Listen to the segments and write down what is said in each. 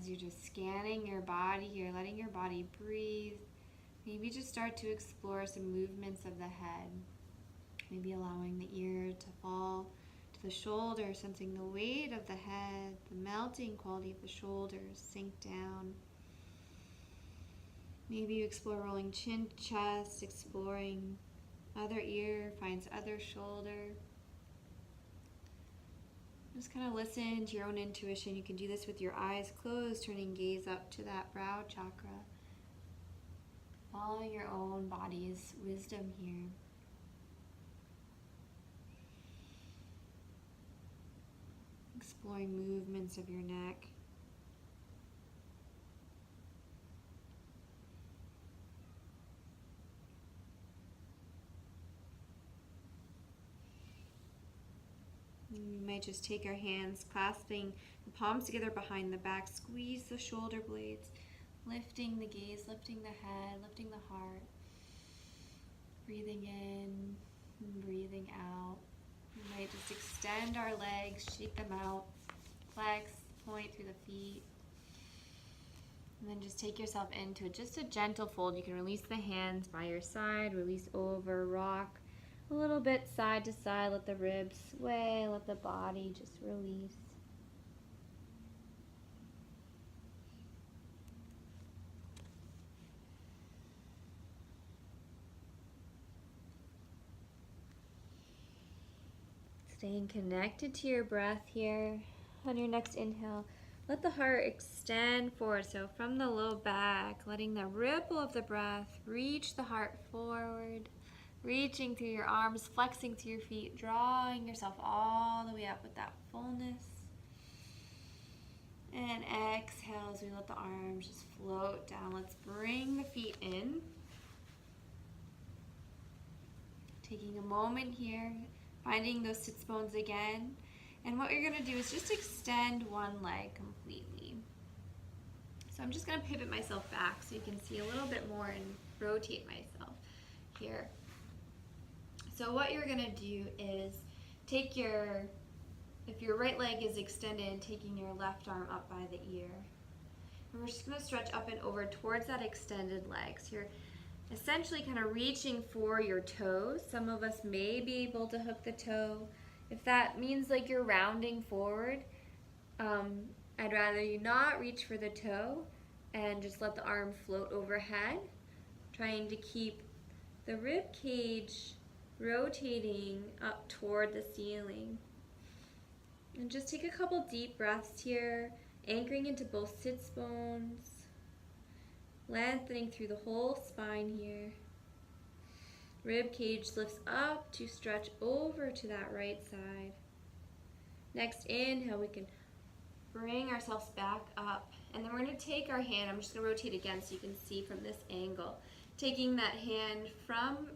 as you're just scanning your body here, letting your body breathe. Maybe just start to explore some movements of the head. Maybe allowing the ear to fall to the shoulder, sensing the weight of the head, the melting quality of the shoulders sink down. Maybe you explore rolling chin, chest, exploring other ear, finds other shoulder. Just kind of listen to your own intuition. You can do this with your eyes closed, turning gaze up to that brow chakra. Following your own body's wisdom here. Exploring movements of your neck. You might just take our hands, clasping the palms together behind the back, squeeze the shoulder blades, lifting the gaze, lifting the head, lifting the heart. Breathing in and breathing out. We might just extend our legs, shake them out, flex, point through the feet. And then just take yourself into just a gentle fold. You can release the hands by your side, release over, rock a little bit side to side. Let the ribs sway, let the body just release. Staying connected to your breath here. On your next inhale, let the heart extend forward. So from the low back, letting the ripple of the breath reach the heart forward. Reaching through your arms, flexing through your feet, drawing yourself all the way up with that fullness. And exhale as we let the arms just float down. Let's bring the feet in. Taking a moment here, finding those sits bones again. And what you're going to do is just extend one leg completely. So I'm just going to pivot myself back so you can see a little bit more and rotate myself here. So what you're going to do is take if your right leg is extended, taking your left arm up by the ear. And we're just going to stretch up and over towards that extended leg. So you're essentially kind of reaching for your toes. Some of us may be able to hook the toe. If that means like you're rounding forward, I'd rather you not reach for the toe and just let the arm float overhead, trying to keep the rib cage rotating up toward the ceiling. And just take a couple deep breaths here, anchoring into both sits bones, lengthening through the whole spine here. Rib cage lifts up to stretch over to that right side. Next inhale, we can bring ourselves back up. And then we're going to take our hand, I'm just going to rotate again so you can see from this angle. Taking that hand from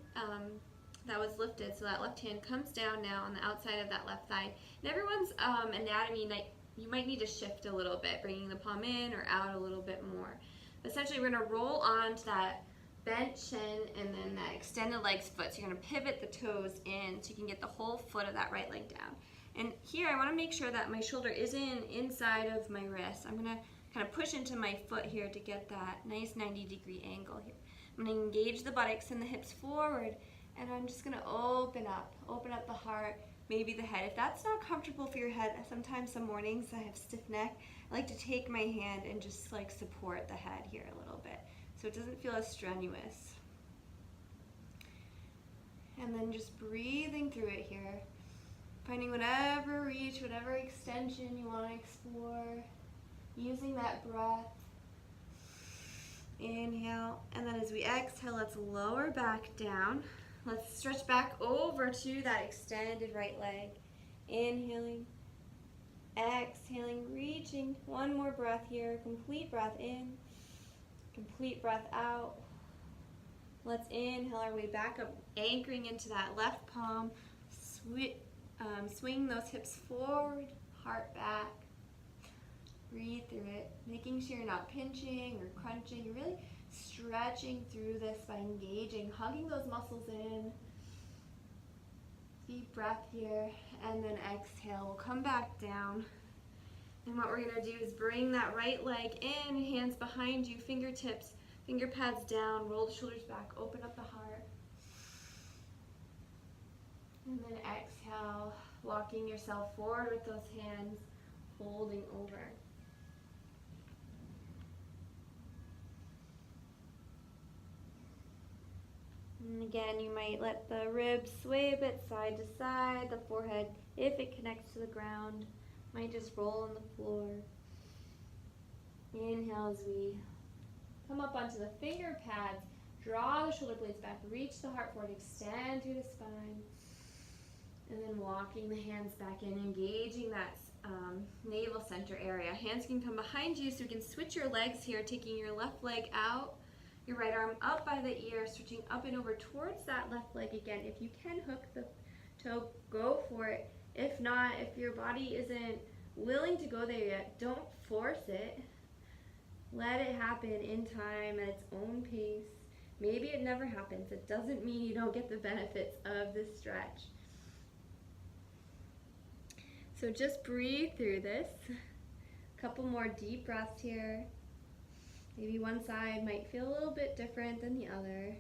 that was lifted, so that left hand comes down now on the outside of that left thigh. And everyone's anatomy, you might need to shift a little bit, bringing the palm in or out a little bit more. Essentially, we're going to roll onto that bent shin and then that extended leg's foot. So you're going to pivot the toes in so you can get the whole foot of that right leg down. And here I want to make sure that my shoulder isn't inside of my wrist. I'm going to kind of push into my foot here to get that nice 90-degree angle here. I'm going to engage the buttocks and the hips forward, and I'm just going to open up the heart, maybe the head. If that's not comfortable for your head, sometimes some mornings I have stiff neck, I like to take my hand and just like support the head here a little bit so it doesn't feel as strenuous. And then just breathing through it here, finding whatever reach, whatever extension you want to explore, using that breath. Inhale, and then as we exhale, let's lower back down. Let's stretch back over to that extended right leg. Inhaling, exhaling, reaching. One more breath here. Complete breath in, complete breath out. Let's inhale our way back up, anchoring into that left palm. Swing those hips forward, heart back. Breathe through it, making sure you're not pinching or crunching. You're really stretching through this by engaging, hugging those muscles in. Deep breath here, and then exhale. We'll come back down. And what we're gonna do is bring that right leg in, hands behind you, fingertips, finger pads down, roll the shoulders back, open up the heart. And then exhale, walking yourself forward with those hands, folding over. And again, you might let the ribs sway a bit side to side, the forehead, if it connects to the ground, might just roll on the floor. Inhale as we come up onto the finger pads, draw the shoulder blades back, reach the heart forward, extend through the spine, and then walking the hands back in, engaging that navel center area. Hands can come behind you, so you can switch your legs here, taking your left leg out, your right arm up by the ear, switching up and over towards that left leg again. If you can hook the toe, go for it. If not, if your body isn't willing to go there yet, don't force it. Let it happen in time at its own pace. Maybe it never happens. It doesn't mean you don't get the benefits of this stretch. So just breathe through this. A couple more deep breaths here. Maybe one side might feel a little bit different than the other.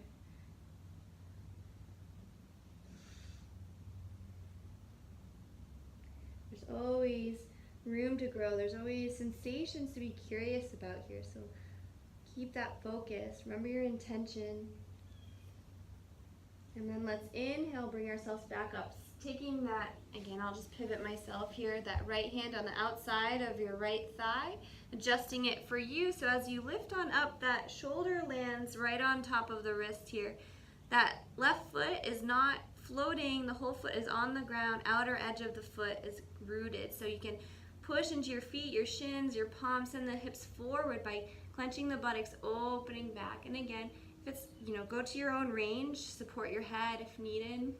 There's always room to grow. There's always sensations to be curious about here. So keep that focus. Remember your intention. And then let's inhale, bring ourselves back up. Taking that, again, I'll just pivot myself here, that right hand on the outside of your right thigh, adjusting it for you. So as you lift on up, that shoulder lands right on top of the wrist here. That left foot is not floating, the whole foot is on the ground, outer edge of the foot is rooted. So you can push into your feet, your shins, your palms, send the hips forward by clenching the buttocks, opening back. And again, if it's, go to your own range, support your head if needed.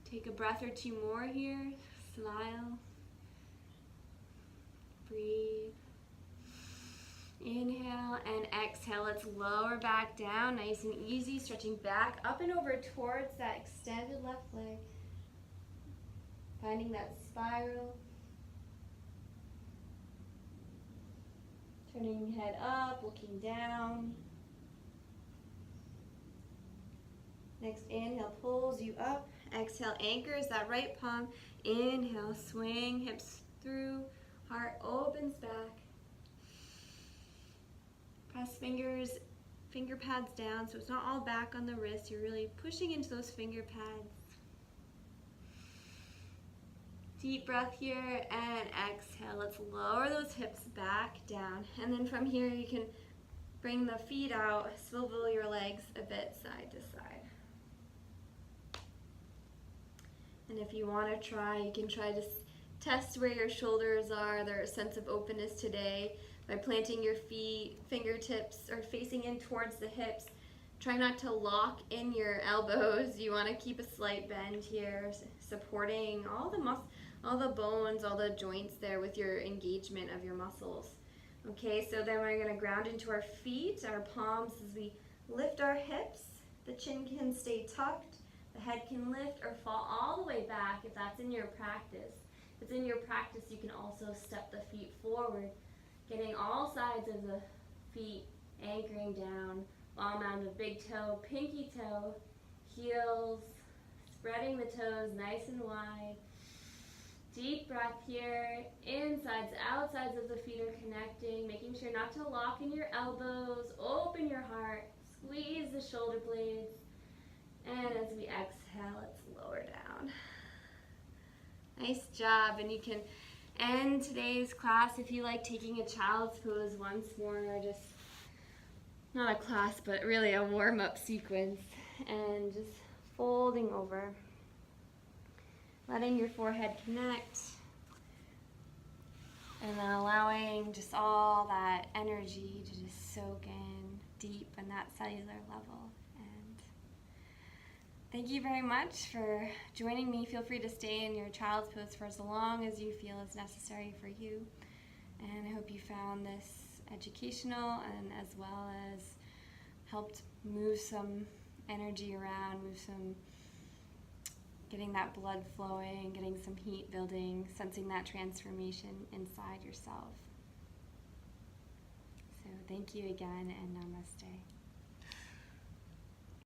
Take a breath or two more here. Smile. Breathe. Inhale and exhale. Let's lower back down, nice and easy, stretching back up and over towards that extended left leg. Finding that spiral. Turning your head up, looking down. Next inhale pulls you up. Exhale, anchors that right palm. Inhale, swing hips through. Heart opens back. Press finger pads down so it's not all back on the wrist. You're really pushing into those finger pads. Deep breath here and exhale. Let's lower those hips back down. And then from here you can bring the feet out, swivel your legs a bit side to side. And if you want to try, you can try to test where your shoulders are, their sense of openness today, by planting your feet, fingertips are facing in towards the hips. Try not to lock in your elbows. You want to keep a slight bend here, supporting all the bones, all the joints there with your engagement of your muscles. Okay, so then we're going to ground into our feet, our palms as we lift our hips. The chin can stay tucked. The head can lift or fall all the way back if that's in your practice. If it's in your practice, you can also step the feet forward, getting all sides of the feet anchoring down, palm out of big toe, pinky toe, heels, spreading the toes nice and wide. Deep breath here, insides, outsides of the feet are connecting, making sure not to lock in your elbows, open your heart, squeeze the shoulder blades. And as we exhale, let's lower down. Nice job. And you can end today's class if you like taking a child's pose once more, or just not a class, but really a warm-up sequence. And just folding over. Letting your forehead connect. And then allowing just all that energy to just soak in deep in that cellular level. Thank you very much for joining me. Feel free to stay in your child's pose for as long as you feel is necessary for you. And I hope you found this educational and as well as helped move some energy around, getting that blood flowing, getting some heat building, sensing that transformation inside yourself. So thank you again, and namaste.